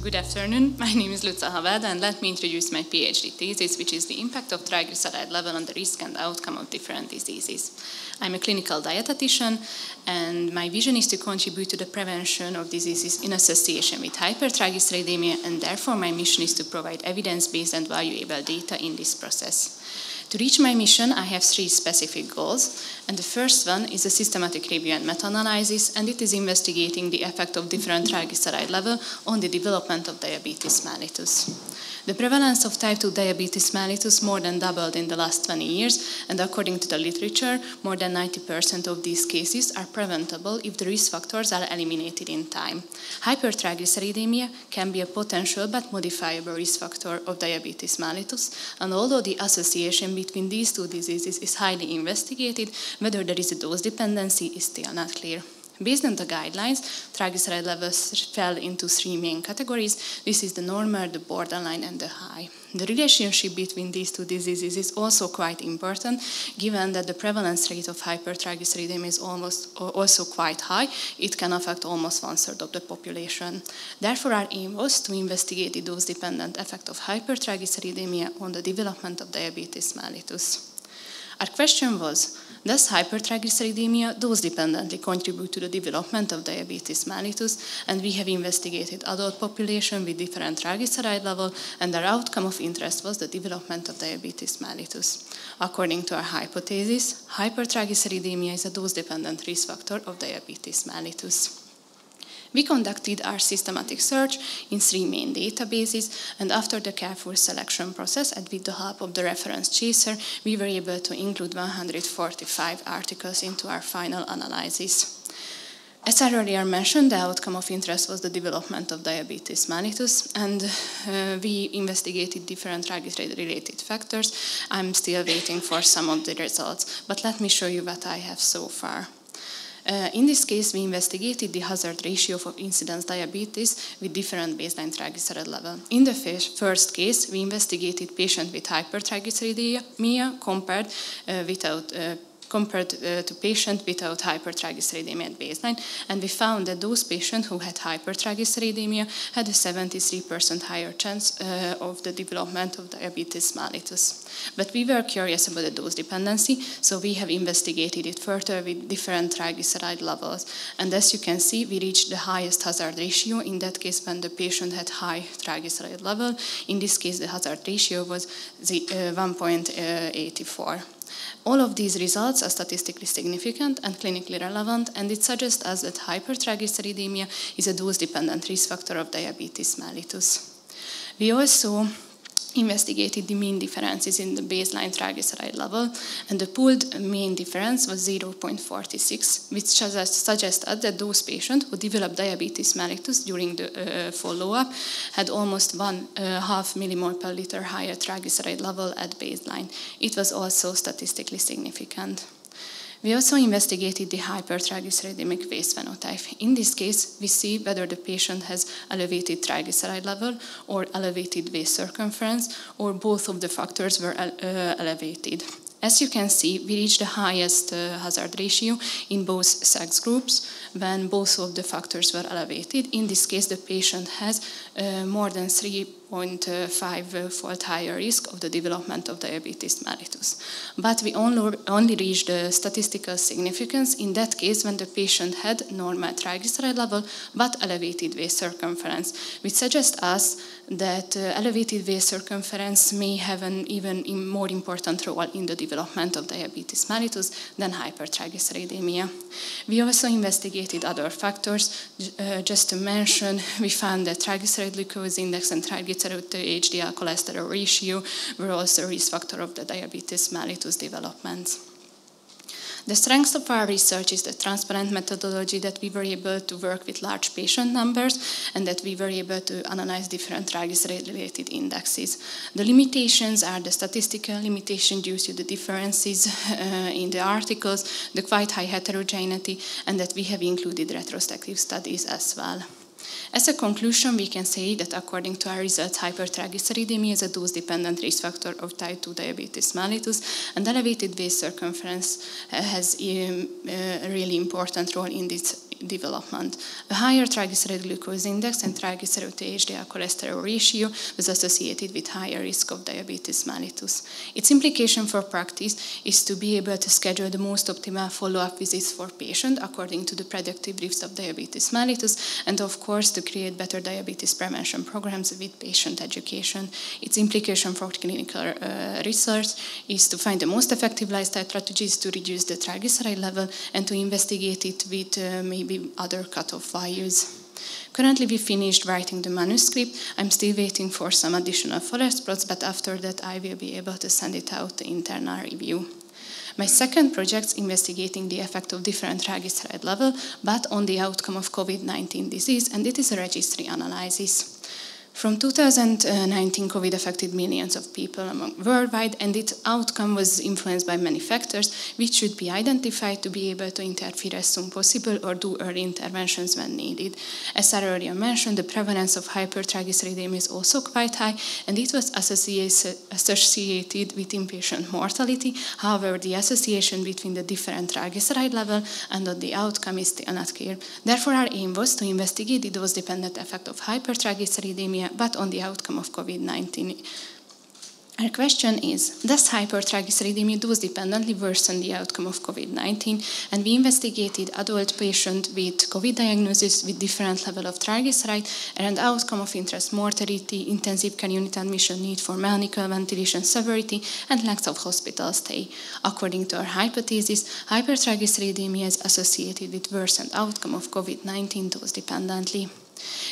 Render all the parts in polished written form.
good afternoon. My name is Luca, Havelda, and let me introduce my PhD thesis, which is the impact of triglyceride level on the risk and outcome of different diseases. I'm a clinical dietitian, and my vision is to contribute to the prevention of diseases in association with hypertriglyceridemia, and therefore my mission is to provide evidence-based and valuable data in this process. To reach my mission, I have three specific goals, and the first one is a systematic review and meta-analysis, and it is investigating the effect of different triglyceride level on the development of diabetes mellitus. The prevalence of type 2 diabetes mellitus more than doubled in the last 20 years, and according to the literature, more than 90% of these cases are preventable if the risk factors are eliminated in time. Hypertriglyceridemia can be a potential but modifiable risk factor of diabetes mellitus, and although the association between these two diseases is highly investigated, whether there is a dose dependency is still not clear. Based on the guidelines, triglyceride levels fell into three main categories. This is the normal, the borderline, and the high. The relationship between these two diseases is also quite important, given that the prevalence rate of hypertriglyceridemia is also quite high. It can affect almost 1/3 of the population. Therefore, our aim was to investigate the dose-dependent effect of hypertriglyceridemia on the development of diabetes mellitus. Our question was, does hypertriglyceridemia dose-dependently contribute to the development of diabetes mellitus? And we have investigated adult population with different triglyceride level, and our outcome of interest was the development of diabetes mellitus. According to our hypothesis, hypertriglyceridemia is a dose-dependent risk factor of diabetes mellitus. We conducted our systematic search in three main databases, and after the careful selection process and with the help of the reference chaser, we were able to include 145 articles into our final analysis. As I earlier mentioned, the outcome of interest was the development of diabetes mellitus, and we investigated different triglyceride-related factors. I'm still waiting for some of the results, but let me show you what I have so far. In this case, we investigated the hazard ratio for incidence diabetes with different baseline triglyceride level. In the first case, we investigated patients with hypertriglyceridemia compared to patients without hypertriglyceridemia at baseline, and we found that those patients who had hypertriglyceridemia had a 73% higher chance of the development of diabetes mellitus. But we were curious about the dose dependency, so we have investigated it further with different triglyceride levels. And as you can see, we reached the highest hazard ratio in that case when the patient had high triglyceride level. In this case, the hazard ratio was 1.84. All of these results are statistically significant and clinically relevant, and it suggests us that hypertriglyceridemia is a dose-dependent risk factor of diabetes mellitus. We also investigated the mean differences in the baseline triglyceride level, and the pooled mean difference was 0.46, which suggests that those patients who developed diabetes mellitus during the follow-up had almost 1/2 millimole per liter higher triglyceride level at baseline. It was also statistically significant. We also investigated the hypertriglyceridemic waist phenotype. In this case, we see whether the patient has elevated triglyceride level or elevated waist circumference, or both of the factors were elevated. As you can see, we reached the highest hazard ratio in both sex groups when both of the factors were elevated. In this case, the patient has more than 3.5-fold higher risk of the development of diabetes mellitus. But we only reached the statistical significance in that case when the patient had normal triglyceride level but elevated waist circumference, which suggests us that elevated waist circumference may have an even more important role in the development of diabetes mellitus than hypertriglyceridemia. We also investigated other factors. Just to mention, we found that triglyceride glucose index and triglyceride to HDL cholesterol ratio were also a risk factor of the diabetes mellitus development. The strength of our research is the transparent methodology that we were able to work with large patient numbers and that we were able to analyze different triglyceride-related indexes. The limitations are the statistical limitation due to the differences in the articles, the quite high heterogeneity, and that we have included retrospective studies as well. As a conclusion, we can say that according to our results, hypertriglyceridemia is a dose-dependent risk factor of type 2 diabetes mellitus, and elevated waist circumference has a really important role in this development. A higher triglyceride glucose index and triglyceride to HDL cholesterol ratio was associated with higher risk of diabetes mellitus. Its implication for practice is to be able to schedule the most optimal follow-up visits for patients according to the predictive risk of diabetes mellitus, and of course to create better diabetes prevention programs with patient education. Its implication for clinical research is to find the most effective lifestyle strategies to reduce the triglyceride level and to investigate it with maybe other cutoff values. Currently, we finished writing the manuscript. I'm still waiting for some additional follow-up plots, but after that, I will be able to send it out to internal review. My second project is investigating the effect of different triglyceride level, but on the outcome of COVID-19 disease, and it is a registry analysis. From 2019, COVID affected millions of people worldwide, and its outcome was influenced by many factors, which should be identified to be able to interfere as soon as possible or do early interventions when needed. As I earlier mentioned, the prevalence of hypertriglyceridemia is also quite high, and it was associated with inpatient mortality. However, the association between the different triglyceride level and the outcome is still not clear. Therefore, our aim was to investigate the dose-dependent effect of hypertriglyceridemia, but on the outcome of COVID-19. Our question is, does hypertriglyceridemia dose-dependently worsen the outcome of COVID-19? And we investigated adult patients with COVID diagnosis with different level of triglyceride and outcome of interest: mortality, intensive care unit admission, need for mechanical ventilation severity, and length of hospital stay. According to our hypothesis, hypertriglyceridemia is associated with worsened outcome of COVID-19 dose-dependently.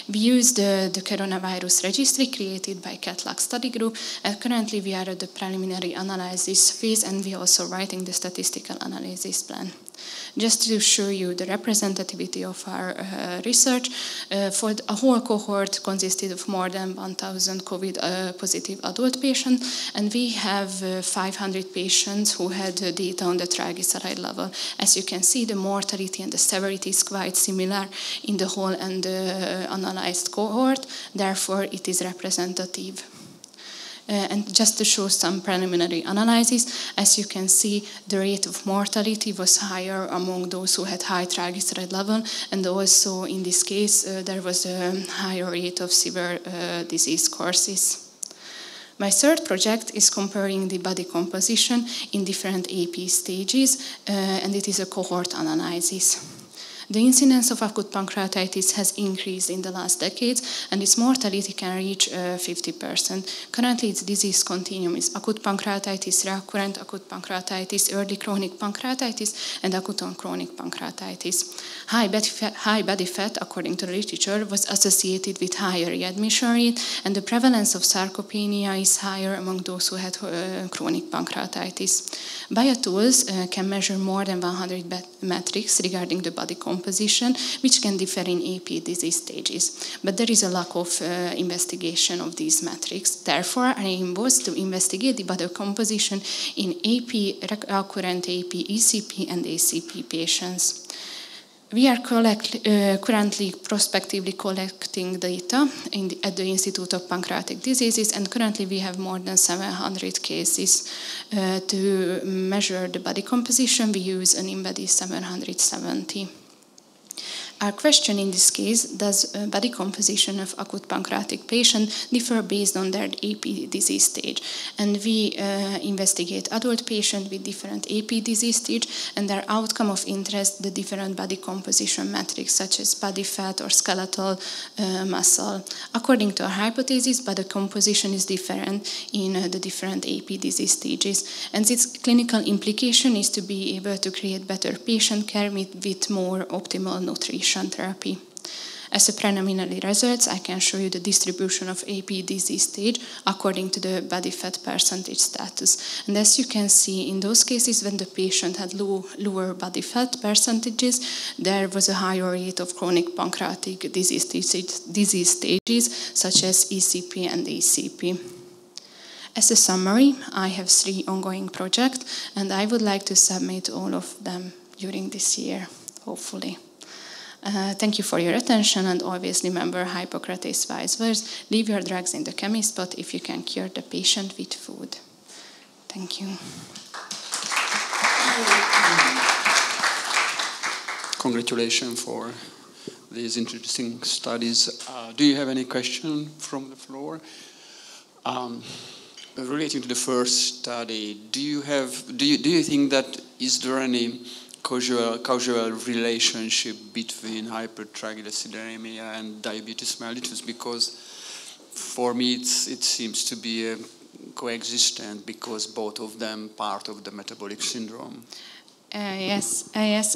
We used the coronavirus registry created by CATLAG study group, and currently we are at the preliminary analysis phase, and we are also writing the statistical analysis plan. Just to show you the representativity of our research, for a whole cohort consisted of more than 1,000 COVID-positive adult patients, and we have 500 patients who had data on the triglyceride level. As you can see, the mortality and the severity is quite similar in the whole and the analyzed cohort. Therefore, it is representative. And just to show some preliminary analysis, as you can see, the rate of mortality was higher among those who had high triglyceride level, and also in this case, there was a higher rate of severe disease courses. My third project is comparing the body composition in different AP stages, and it is a cohort analysis. The incidence of acute pancreatitis has increased in the last decades, and its mortality can reach 50%. Currently, its disease continuum is acute pancreatitis, recurrent acute pancreatitis, early chronic pancreatitis, and acute on chronic pancreatitis. High body fat, according to the literature, was associated with higher readmission rate, and the prevalence of sarcopenia is higher among those who had chronic pancreatitis. Biotools can measure more than 100 metrics regarding the body composition, which can differ in AP disease stages. But there is a lack of investigation of these metrics. Therefore, our aim was to investigate the body composition in AP, recurrent AP, ECP, and ACP patients. We are currently prospectively collecting data at the Institute of Pancreatic Diseases, and currently we have more than 700 cases. To measure the body composition, we use an InBody 770. Our question in this case, does body composition of acute pancreatic patient differ based on their AP disease stage? And we investigate adult patients with different AP disease stage and their outcome of interest, the different body composition metrics such as body fat or skeletal muscle. According to our hypothesis, body composition is different in the different AP disease stages, and its clinical implication is to be able to create better patient care with more optimal nutrition therapy. As a preliminary results, I can show you the distribution of AP disease stage according to the body fat percentage status. And as you can see, in those cases when the patient had lower body fat percentages, there was a higher rate of chronic pancreatic disease stages such as ECP and ACP. As a summary, I have 3 ongoing projects, and I would like to submit all of them during this year, hopefully. Thank you for your attention, and always remember Hippocrates' wise words: leave your drugs in the chemist spot if you can cure the patient with food. Thank you. Congratulations for these interesting studies. Do you have any question from the floor? Relating to the first study, do you think that is there any causal relationship between hypertriglyceridemia and diabetes mellitus? Because for me it seems to be coexistent, because both of them part of the metabolic syndrome. Yes,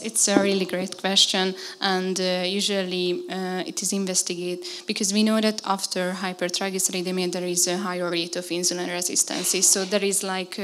it's a really great question, and usually it is investigated because we know that after hypertriglyceridemia there is a higher rate of insulin resistance. So there is like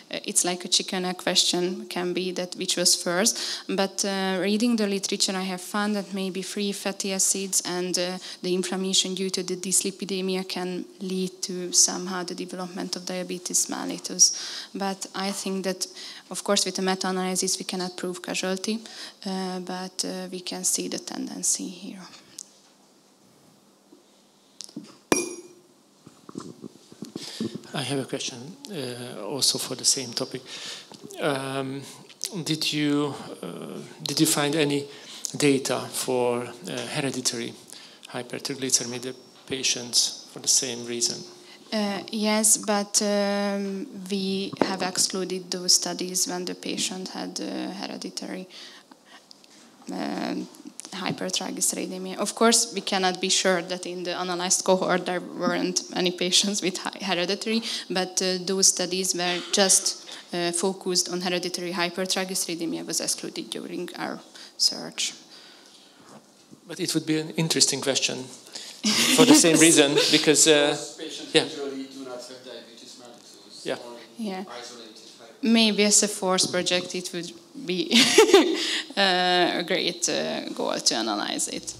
it's like a chicken egg question, can be that which was first. But reading the literature, I have found that maybe free fatty acids and the inflammation due to the dyslipidemia can lead to somehow the development of diabetes mellitus. But I think that, of course, with a meta-analysis we cannot prove causality, but we can see the tendency here. I have a question also for the same topic. Did you find any data for hereditary hypertriglyceridemia patients for the same reason? Yes, but we have excluded those studies when the patient had hereditary hypertriglyceridemia. Of course, we cannot be sure that in the analyzed cohort there weren't any patients with hereditary, but those studies were just focused on hereditary hypertriglyceridemia was excluded during our search. But it would be an interesting question for the same reason, because patients usually do not have diabetes mellitus. Yeah. Maybe as a force project it would be a great goal to analyze it.